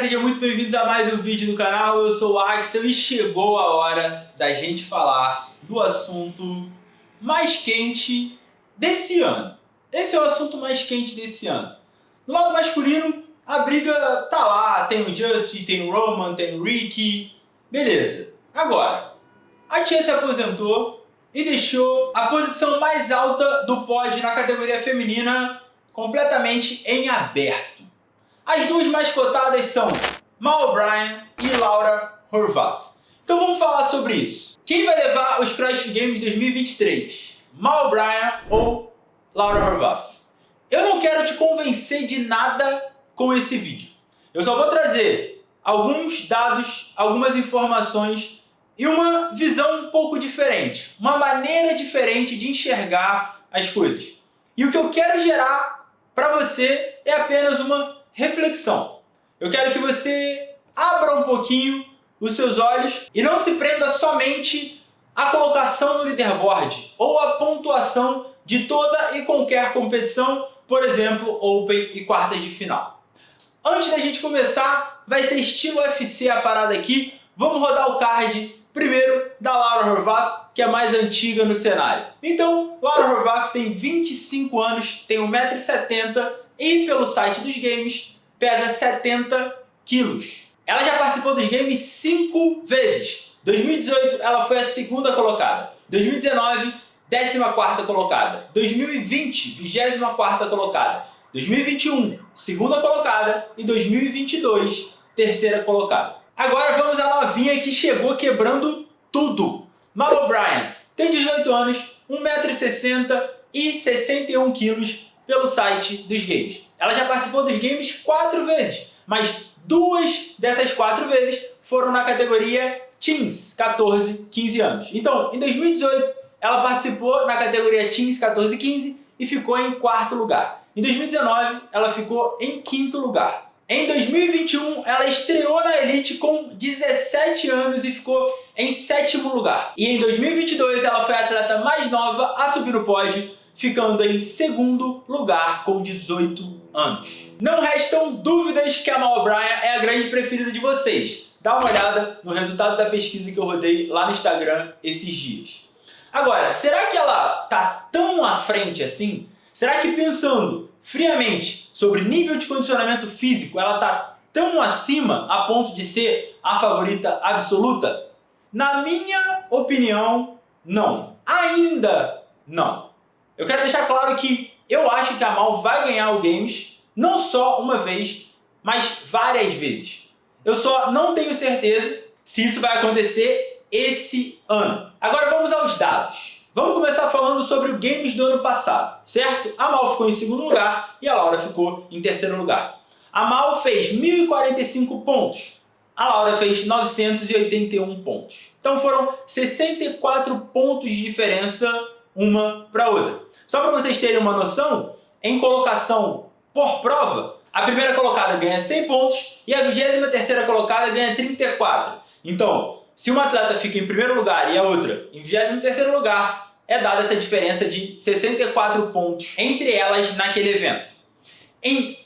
sejam muito bem-vindos a mais um vídeo do canal. Eu sou o Axel e chegou a hora da gente falar do assunto mais quente desse ano. Esse é o assunto mais quente desse ano. No lado masculino, a briga tá lá. Tem o Justin, tem o Roman, tem o Ricky. Beleza. Agora, a Tia se aposentou e deixou a posição mais alta do pódio na categoria feminina completamente em aberto. As duas mais cotadas são Mal O'Brien e Laura Horvath. Então vamos falar sobre isso. Quem vai levar os CrossFit Games 2023? Mal O'Brien ou Laura Horvath? Eu não quero te convencer de nada com esse vídeo. Eu só vou trazer alguns dados, algumas informações e uma visão um pouco diferente. Uma maneira diferente de enxergar as coisas. E o que eu quero gerar para você é apenas uma reflexão. Eu quero que você abra um pouquinho os seus olhos e não se prenda somente à colocação no leaderboard ou à pontuação de toda e qualquer competição, por exemplo, Open e quartas de final. Antes da gente começar, vai ser estilo UFC a parada aqui. Vamos rodar o card primeiro da Laura Horvath, que é a mais antiga no cenário. Então, Laura Horvath tem 25 anos, tem 1,70 m e pelo site dos games pesa 70 quilos. Ela já participou dos games 5 vezes. 2018 ela foi a segunda colocada. 2019, 14ª colocada. 2020, 24ª colocada. 2021, segunda colocada. E 2022, terceira colocada. Agora vamos à novinha que chegou quebrando tudo. Mal O'Brien tem 18 anos, 1,60 m e 61 quilos pelo site dos games. Ela já participou dos games 4 vezes, mas 2 dessas 4 vezes foram na categoria Teens, 14, 15 anos. Então, em 2018, ela participou na categoria Teens 14 e 15 e ficou em 4º lugar. Em 2019, ela ficou em 5º lugar. Em 2021, ela estreou na Elite com 17 anos e ficou em 7º lugar. E em 2022, ela foi a atleta mais nova a subir no pódio, ficando em 2º lugar com 18 anos. Não restam dúvidas que a Mal O'Brien é a grande preferida de vocês. Dá uma olhada no resultado da pesquisa que eu rodei lá no Instagram esses dias. Agora, será que ela tá tão à frente assim? Será que pensando friamente sobre nível de condicionamento físico, ela tá tão acima a ponto de ser a favorita absoluta? Na minha opinião, não. Ainda não. Eu quero deixar claro que eu acho que a Mal vai ganhar o Games não só uma vez, mas várias vezes. Eu só não tenho certeza se isso vai acontecer esse ano. Agora vamos aos dados. Vamos começar falando sobre o Games do ano passado, certo? A Mal ficou em 2º lugar e a Laura ficou em 3º lugar. A Mal fez 1.045 pontos. A Laura fez 981 pontos. Então foram 64 pontos de diferença uma para outra. Só para vocês terem uma noção, em colocação por prova, a primeira colocada ganha 100 pontos e a 23ª colocada ganha 34. Então, se uma atleta fica em 1º lugar e a outra em 23º lugar, é dada essa diferença de 64 pontos entre elas naquele evento. Em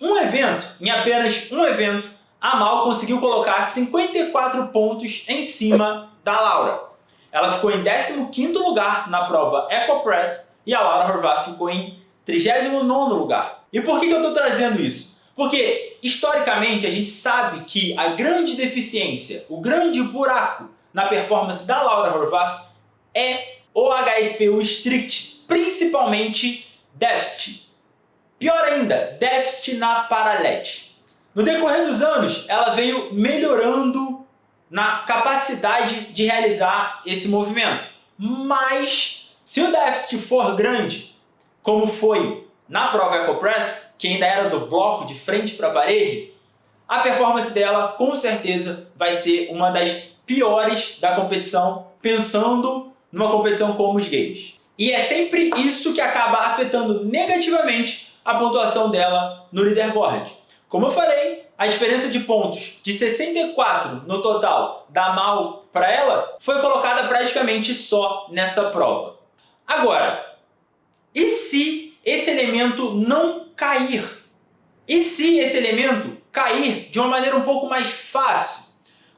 apenas um evento, a Mal conseguiu colocar 54 pontos em cima da Laura. Ela ficou em 15º lugar na prova Echo Press e a Laura Horvath ficou em 39º lugar. E por que eu estou trazendo isso? Porque, historicamente, a gente sabe que a grande deficiência, o grande buraco na performance da Laura Horvath é o HSPU Strict, principalmente déficit. Pior ainda, déficit na paralete. No decorrer dos anos, ela veio melhorando na capacidade de realizar esse movimento. Mas, se o déficit for grande, como foi na prova Echo Press, que ainda era do bloco de frente para a parede, a performance dela, com certeza, vai ser uma das piores da competição, pensando numa competição como os games. E é sempre isso que acaba afetando negativamente a pontuação dela no leaderboard. Como eu falei, a diferença de pontos de 64 no total da Mal para ela foi colocada praticamente só nessa prova. Agora, e se esse elemento não cair? E se esse elemento cair de uma maneira um pouco mais fácil.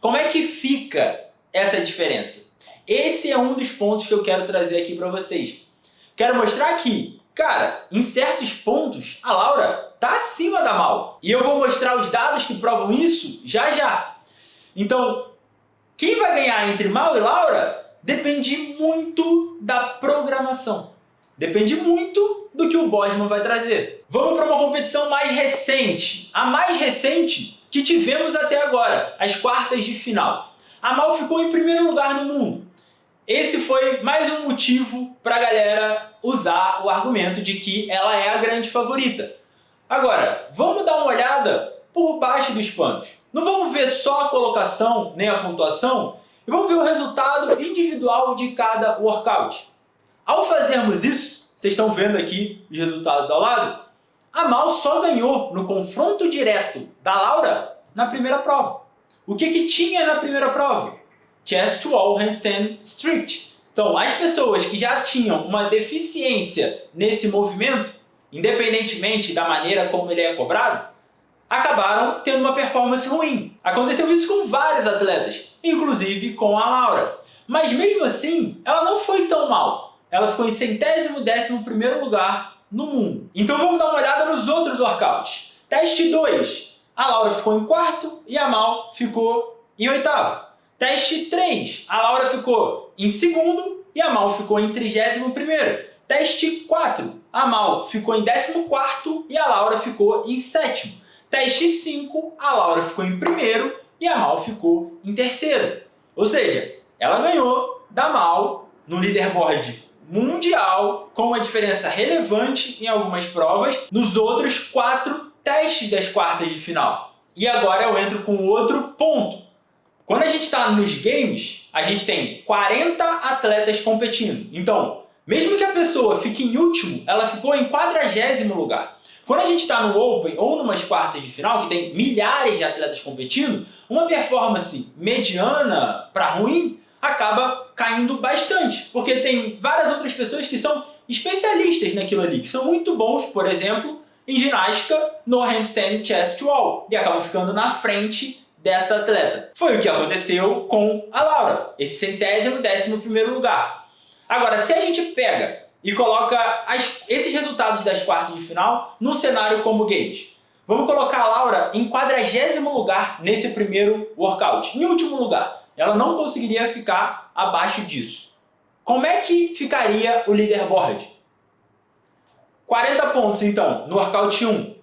Como é que fica essa diferença? Esse é um dos pontos que eu quero trazer aqui para vocês. Quero mostrar que, cara, em certos pontos, a Laura está acima da Mal. E eu vou mostrar os dados que provam isso já já. Então, quem vai ganhar entre Mal e Laura depende muito da programação. Depende muito do que o Bosman vai trazer. Vamos para uma competição mais recente. A mais recente que tivemos até agora, as quartas de final. A Mal ficou em primeiro lugar no mundo. Esse foi mais um motivo para a galera usar o argumento de que ela é a grande favorita. Agora, vamos dar uma olhada por baixo dos panos. Não vamos ver só a colocação nem a pontuação, e vamos ver o resultado individual de cada workout. Ao fazermos isso, vocês estão vendo aqui os resultados ao lado, a Mal só ganhou no confronto direto da Laura na primeira prova. O que tinha na primeira prova? Chest to wall handstand strict. Então, as pessoas que já tinham uma deficiência nesse movimento, independentemente da maneira como ele é cobrado, acabaram tendo uma performance ruim. Aconteceu isso com vários atletas, inclusive com a Laura. Mas mesmo assim, ela não foi tão mal. Ela ficou em 111º lugar no mundo. Então vamos dar uma olhada nos outros workouts. Teste 2. A Laura ficou em quarto e a Mal ficou em oitavo. Teste 3. A Laura ficou em segundo e a Mal ficou em 31º. Teste 4. A Mal ficou em 14º e a Laura ficou em sétimo. Teste 5. A Laura ficou em primeiro e a Mal ficou em terceiro. Ou seja, ela ganhou da Mal no leaderboard mundial com uma diferença relevante em algumas provas nos outros 4 testes das quartas de final. E agora eu entro com outro ponto. Quando a gente está nos games, a gente tem 40 atletas competindo. Então, mesmo que a pessoa fique em último, ela ficou em 40º lugar. Quando a gente está no Open ou numas quartas de final, que tem milhares de atletas competindo, uma performance mediana para ruim acaba caindo bastante. Porque tem várias outras pessoas que são especialistas naquilo ali, que são muito bons, por exemplo, em ginástica no handstand chest to wall, e acabam ficando na frente dessa atleta. Foi o que aconteceu com a Laura, esse 111º lugar. Agora, se a gente pega e coloca esses resultados das quartas de final num cenário como games, vamos colocar a Laura em 40º lugar nesse primeiro workout, em último lugar. Ela não conseguiria ficar abaixo disso. Como é que ficaria o leaderboard? 40 pontos, então, no workout 1,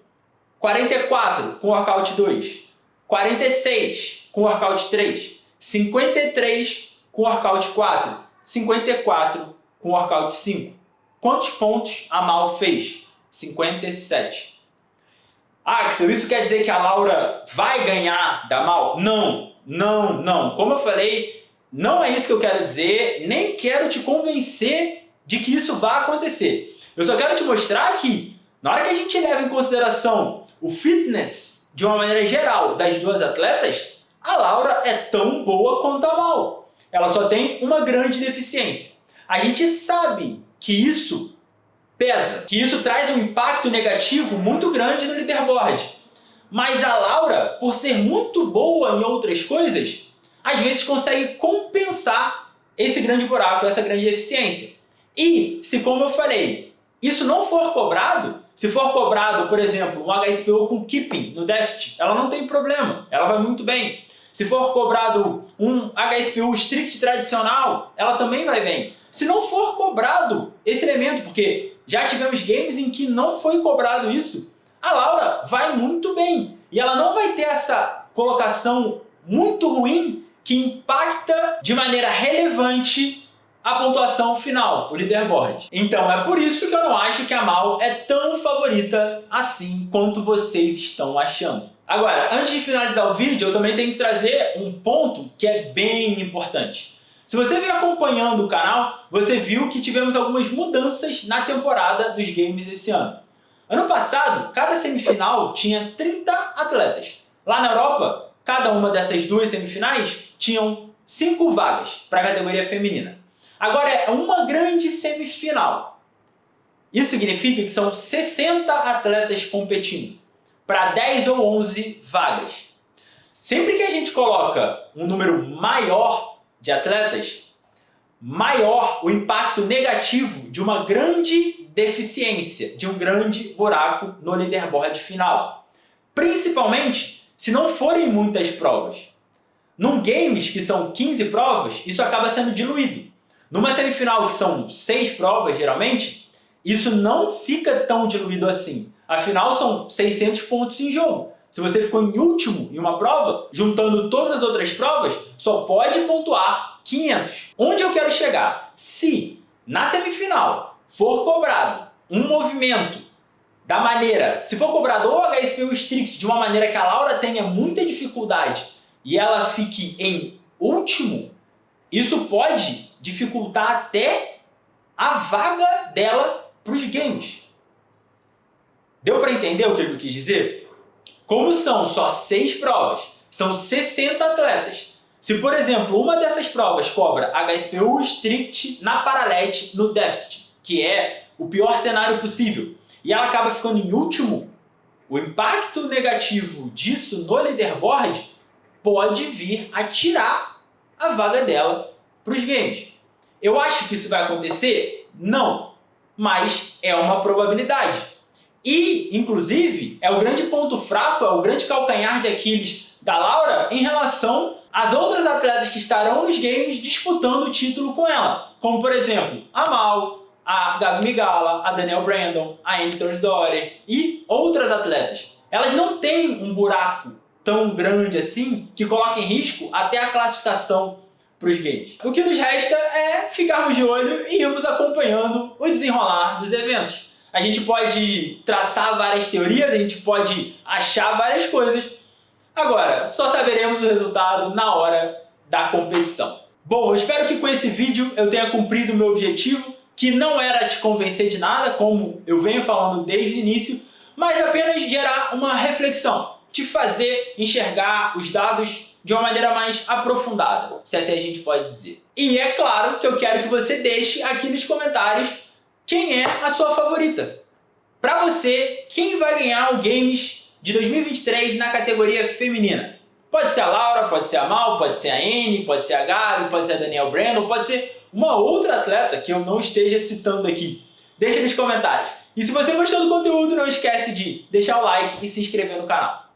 44 com o workout 2, 46 com o workout 3, 53 com o workout 4, 54 com o workout 5. Quantos pontos a Mal fez? 57. Axel, isso quer dizer que a Laura vai ganhar da Mal? Não, não, não. Como eu falei, não é isso que eu quero dizer, nem quero te convencer de que isso vai acontecer. Eu só quero te mostrar que, na hora que a gente leva em consideração o fitness de uma maneira geral das duas atletas, a Laura é tão boa quanto a Mal. Ela só tem uma grande deficiência. A gente sabe que isso pesa, que isso traz um impacto negativo muito grande no leaderboard. Mas a Laura, por ser muito boa em outras coisas, às vezes consegue compensar esse grande buraco, essa grande deficiência. E, se como eu falei, isso não for cobrado, se for cobrado, por exemplo, um HSPO com keeping no déficit, ela não tem problema, ela vai muito bem. Se for cobrado um HSPO strict tradicional, ela também vai bem. Se não for cobrado esse elemento, porque já tivemos games em que não foi cobrado isso, a Laura vai muito bem. E ela não vai ter essa colocação muito ruim que impacta de maneira relevante a pontuação final, o leaderboard. Então é por isso que eu não acho que a Mal é tão favorita assim quanto vocês estão achando. Agora, antes de finalizar o vídeo, eu também tenho que trazer um ponto que é bem importante. Se você vem acompanhando o canal, você viu que tivemos algumas mudanças na temporada dos games esse ano. Ano passado, cada semifinal tinha 30 atletas. Lá na Europa, cada uma dessas duas semifinais tinham 5 vagas para a categoria feminina. Agora é uma grande semifinal. Isso significa que são 60 atletas competindo. para 10 ou 11 vagas. Sempre que a gente coloca um número maior de atletas, maior o impacto negativo de uma grande deficiência, de um grande buraco no leaderboard final. Principalmente se não forem muitas provas. Num games que são 15 provas, isso acaba sendo diluído. Numa semifinal que são 6 provas, geralmente, isso não fica tão diluído assim. Afinal, são 600 pontos em jogo. Se você ficou em último em uma prova, juntando todas as outras provas, só pode pontuar 500. Onde eu quero chegar? Se na semifinal for cobrado um movimento da maneira, se for cobrado o HSPU Strict de uma maneira que a Laura tenha muita dificuldade e ela fique em último, isso pode dificultar até a vaga dela para os games. Deu para entender o que eu quis dizer? Como são só 6 provas, são 60 atletas. Se, por exemplo, uma dessas provas cobra HSPU Strict na Paralete no Deficit, que é o pior cenário possível, e ela acaba ficando em último, o impacto negativo disso no leaderboard pode vir a tirar a vaga dela para os games. Eu acho que isso vai acontecer? Não, mas é uma probabilidade. E, inclusive, é o grande ponto fraco, é o grande calcanhar de Aquiles da Laura em relação às outras atletas que estarão nos games disputando o título com ela. Como, por exemplo, a Mal, a Gabi Migala, a Danielle Brandon, a Amy Torsdottir e outras atletas. Elas não têm um buraco tão grande assim que coloque em risco até a classificação para os games. O que nos resta é ficarmos de olho e irmos acompanhando o desenrolar dos eventos. A gente pode traçar várias teorias, a gente pode achar várias coisas. Agora, só saberemos o resultado na hora da competição. Bom, eu espero que com esse vídeo eu tenha cumprido o meu objetivo, que não era te convencer de nada, como eu venho falando desde o início, mas apenas gerar uma reflexão, te fazer enxergar os dados de uma maneira mais aprofundada, se assim a gente pode dizer. E é claro que eu quero que você deixe aqui nos comentários quem é a sua favorita. Para você, quem vai ganhar o Games de 2023 na categoria feminina? Pode ser a Laura, pode ser a Mal, pode ser a Anne, pode ser a Gabi, pode ser a Danielle Brandon, pode ser uma outra atleta que eu não esteja citando aqui. Deixa nos comentários. E se você gostou do conteúdo, não esquece de deixar o like e se inscrever no canal.